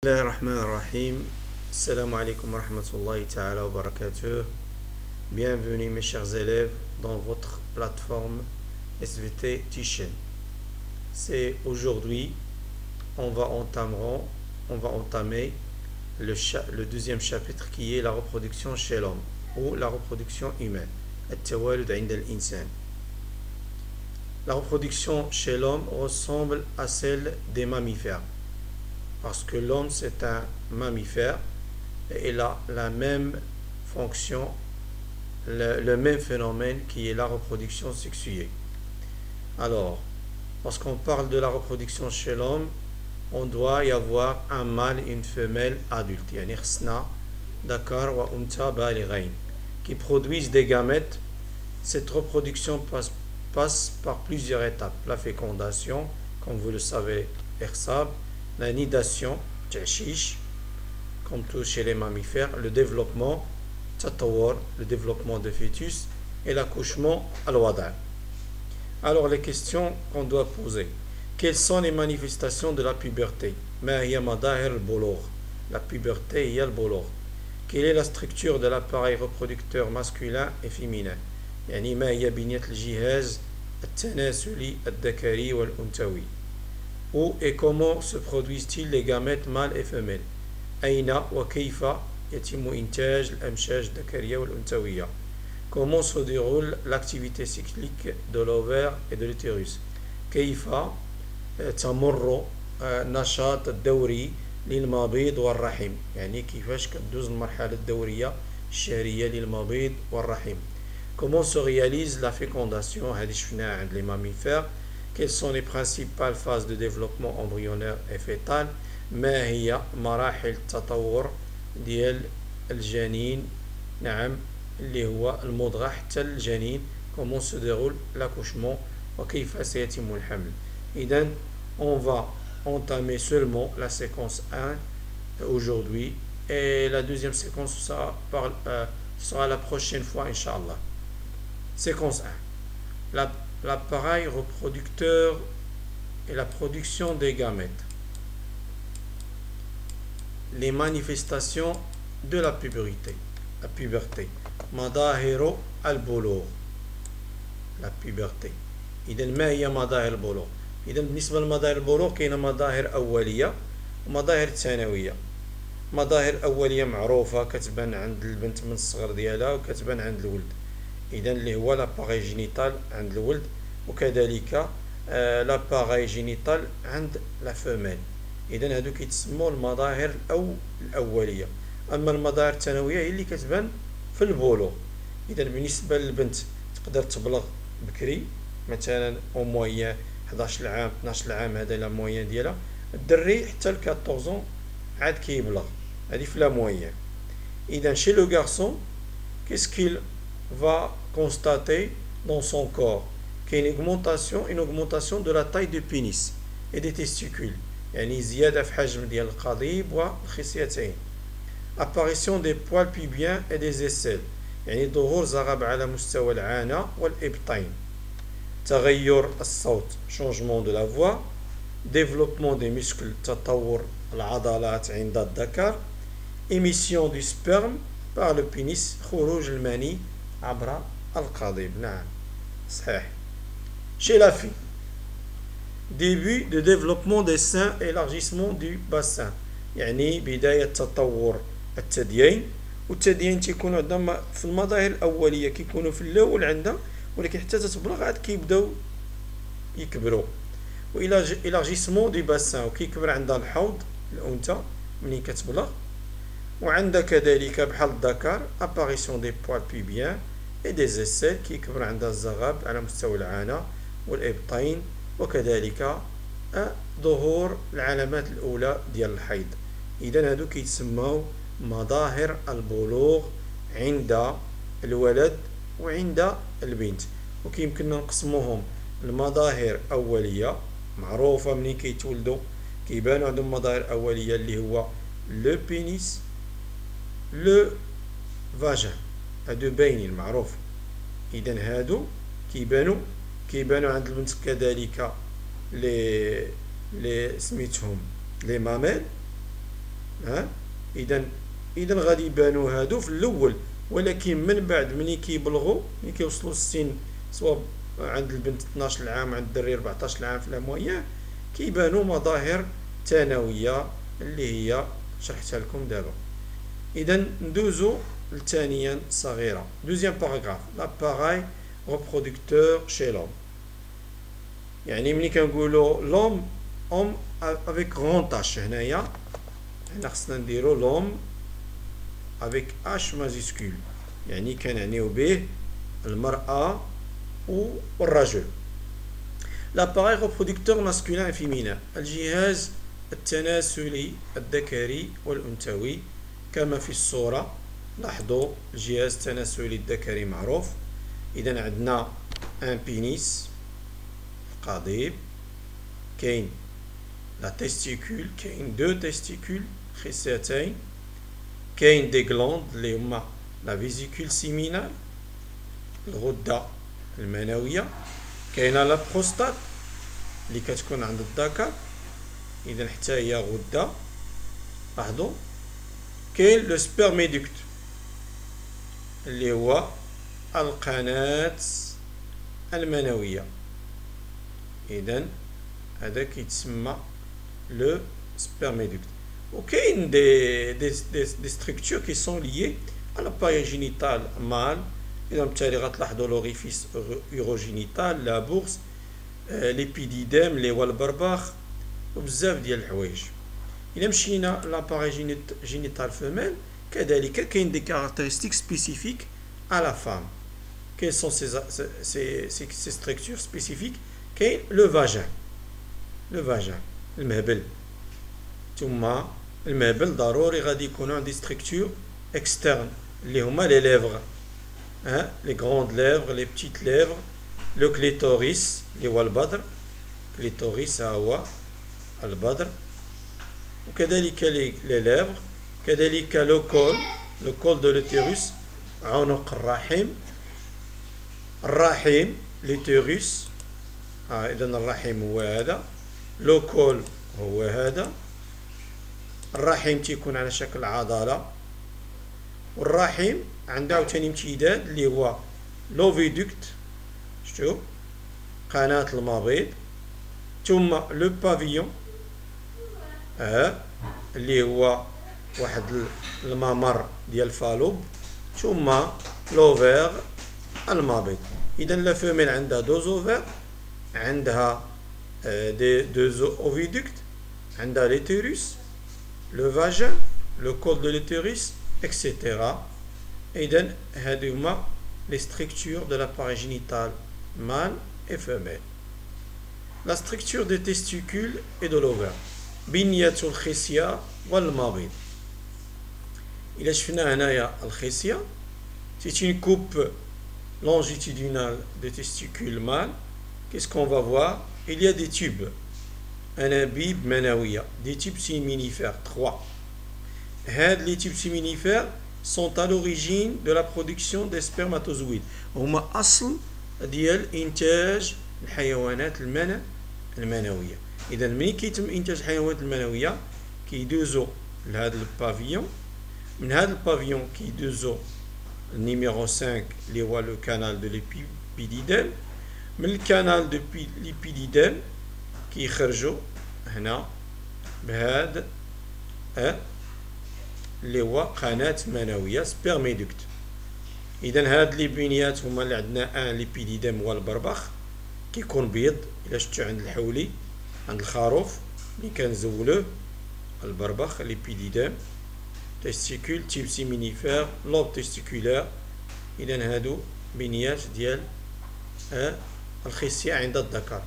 Bismillahirrahmanirrahim. Assalamu alaikum wa rahmatullahi ta'ala wa barakatuh. Bienvenue mes chers élèves dans votre plateforme SVT Teaching. C'est aujourd'hui, on va entamer le deuxième chapitre qui est la reproduction chez l'homme ou la reproduction humaine. التوالد عند الإنسان. La reproduction chez l'homme ressemble à celle des mammifères. Parce que l'homme, c'est un mammifère et il a la même fonction, le même phénomène qui est la reproduction sexuée. Alors, lorsqu'on parle de la reproduction chez l'homme, on doit y avoir un mâle et une femelle adulte, يعني خصنا ذكر وأنثى بالغين, qui produisent des gamètes. Cette reproduction passe par plusieurs étapes. La fécondation, comme vous le savez, إخصاب, la nidation, تعشيش, comme tout chez les mammifères, le développement, tatawur, le développement de fœtus, et l'accouchement, al-wada'. Alors les questions qu'on doit poser. Quelles sont les manifestations de la puberté? ما هي مظاهر البلوغ? La puberté هي البلوغ. Quelle est la structure de l'appareil reproducteur masculin et féminin? يعني ما هي بنية الجهاز التناسلي الذكري والأنثوي? Où et comment se produisent-ils les gamètes mâles et femelles? أين وكيف يتم إنتاج الأمشاج الذكرية والأنثوية? Comment se déroule l'activité cyclique de l'ovaire et de l'utérus? كيف تمر نشاط الدوري للمبيض والرحم؟ يعني كيفاش كدوز المرحلة الدورية الشهرية للمبيض والرحم. Comment se réalise la fécondation? هذه شفناها عند les mammifères. Quelles sont les principales phases de développement embryonnaire et fœtal? ما هي مراحل التطور ديال الجنين؟ نعم اللي هو المضغة حتى الجنين. Comment se déroule l'accouchement وكيف سيتم الحمل. إذن on va entamer seulement la séquence 1 aujourd'hui et la deuxième séquence sera la prochaine fois Inch'Allah. Séquence 1. L'appareil reproducteur et la production des gamètes. Les manifestations de la puberté. La puberté. مظاهر البلوغ. La puberté. إذا ما هي مظاهر البلوغ؟ إذا بالنسبة لمظاهر البلوغ كاينة مظاهر أولية ومظاهر ثانوية. مظاهر أولية معروفة كتبان عند البنت من الصغر ديالها وكتبان عند الولد. إذن اللي هو لاباغي جينيتال عند الولد وكذلك لاباغي جينيتال عند لا فيميل. إذن هادو كيتسموا المظاهر الأولية. أما المظاهر الثانوية هي اللي كتبان في البلوغ. إذن بالنسبة للبنت تقدر تبلغ بكري مثلا أو موين 11 عام 12 عام، هذا لا موين ديالها. الدري حتى ل 14 عاد كيبلغ، هذه في لا موين. إذن chez le garçon qu'est-ce qu'il va constater dans son corps? Qu'il y a une augmentation de la taille du pénis et des testicules. يعني زيادة في حجم ديال القضيب والخصيتين. Apparition des poils pubiens et des aisselles. يعني ظهور زغب على مستوى العانة والإبطين. تغير الصوت. Changement de la voix. Développement des muscles. تطور العضلات عند الذكر. Émission du sperme par le pénis. خروج المني عبر القضيب. نعم صحيح. Chez la fille, début de développement des seins, élargissement du bassin. يعني بداية تطور الثديين، والثديين تيكونوا عندهم في المظاهر الأولية كيكونوا في الأول عندها، ولكن حتى تتبلغ عاد كيبداو يكبروا. وإلاجيسمون دي باسان، وكيكبر عندها الحوض الأنثى ملي كتبلغ، وعندها كذلك بحال الذكر apparition des poils pubiens et des aisselles كيكبر عندها الزغب على مستوى العانة والإبطين، وكذلك ظهور العلامات الأولى ديال الحيض. إذن هادو كيتسموا مظاهر البلوغ عند الولد وعند البنت. وكيمكننا نقسموهم المظاهر أولية معروفة منين كيتولدوا كيبانوا عندهم مظاهر أولية اللي هو لو بينيس لو فاجان، هادو باينين معروف. إذن هادو كيبانوا عند البنت كذلك لي سميتهم لي ماميل ها اذا غادي يبانوا هادو في الاول، ولكن من بعد ملي كيبلغوا ملي كيوصلوا للسن، سواء عند البنت 12 عام عند الدري 14 عام في الاموية، كيبانوا مظاهر ثانويه اللي هي شرحتها لكم دابا. اذا ندوزو لثانيا صغيره. دوزيام باراغراف، لاباراي reproducteur chez l'homme. يعني ملي كنقولوا l'homme homme avec grand H، هنايا حنا خصنا نديرو l'homme avec H majuscule، يعني كنعنيو به المرأة والرجل. l'appareil reproducteur masculin et féminin، الجهاز التناسلي الذكري والأنثوي كما في الصورة. لاحظوا الجهاز التناسلي الذكري معروف. إذا عندنا ان بينيس قضيب، كاين لا تيستيكول، كاين دو تيستيكول خصيتين، كاين دي غلوند اللي هما لا فيزيكول سيمينال الغدة المنوية، كاينه لا بروستات اللي كتكون عند الذكر، إذا حتى هي غدة. لاحظوا كاين لو سبرميدكت اللي هو القناة المنوية، إذا هذا كيتسمى لو سبرميدكت. وكاين دي ستركتور كي سون ليي على l'appareil génital mâle. إذا بالتالي غتلاحظوا لوريفيس يوروجينيتال، لا بورس، ليبيديديم اللي هو البرباخ، وبزاف ديال الحوايج. إلا مشينا لاباري جينيتال فيميل، كذلك كاين دي كارactéristiques spécifiques à la femme. Quelles sont ces structures spécifiques؟ كاين لو فاجان، لو فاجان المهبل، ثم المهبل ضروري غادي يكونوا عندي ستركتور اكسترن اللي هما لي ليفغ، لي غروند ليفغ، لي بتيت ليفغ، لو كليتوريس اللي هو البدر، كليتوريس هو البدر، وكذلك لي ليفغ، كذلك لو كول دو لوتيروس، عنق الرحم، الرحم لوتيروس، إذا الرحم هو هذا، لو كول هو هذا، الرحم تيكون على شكل عضلة، والرحم عنده عاوتاني امتداد اللي هو لوفيدكت، شتو قناة المبيض، ثم لو بافيون اللي هو واحد الممر ديال الفالوب، ثم لوفير المبيض. اذا لا فيميل عندها دو زوفير، عندها دو اوفيدكت، عندها ليتيروس، لو فاجin، لو كول دو ليتيروس، اكسيتيرا. اذا هادو هما لي ستركتور دو لاباري جينيتال مال et femelle. La structure des testicules et de l'ovaire. بنية الخصية والمبيض. إلا شفنا هنايا الخصية، c'est une coupe longitudinale des testicules mâles. Qu'est-ce qu'on va voir? Il y a des tubes. أنابيب منوية. Des tubes séminifères. 3. هاد les tubes séminifères sont à l'origine de la production des spermatozoïdes. هما أصل ديال إنتاج الحيوانات المنوية. إذا ملي كيتم إنتاج الحيوانات المنوية كيدوزو لهذا البافيون، من هذا البافيون كيدوزو النيميرو 5 اللي هو لو كانال دو ليبيديديم، من الكانال دو ليبيديديم كيخرجوا هنا بهذا اللي هو قناة منوية سبيرميدكت. إذا هاد لي بنيات هما اللي عندنا ان ليبيديديم هو البربخ، كيكون بيض. إلا شفتو عند الحولي عند الخروف ملي كنزولوه البربخ ليبيديديم، تيستيكول تيب سيمينيفير، لوب تيستيكولار. إذا هادو بنيات ديال الخصية عند الذكر،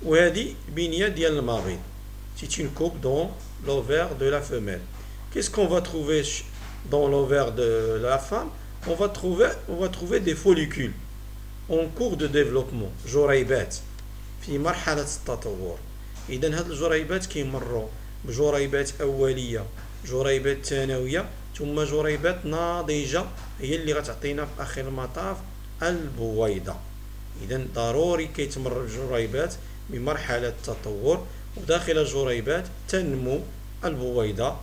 وهذه بنية ديال المبيض. C'est une coupe dans l'ovaire de la femelle. Qu'est-ce qu'on va trouver dans l'ovaire de la femme? On va trouver des follicules en cours de développement، جريبات في مرحلة التطور. إذا هاد الجريبات كيمروا بجريبات أولية، جريبات ثانوية، ثم جريبات ناضجة هي اللي غتعطينا في آخر المطاف البويضة. إذا ضروري كيتمر الجريبات بمرحلة التطور، وداخل الجريبات تنمو البويضة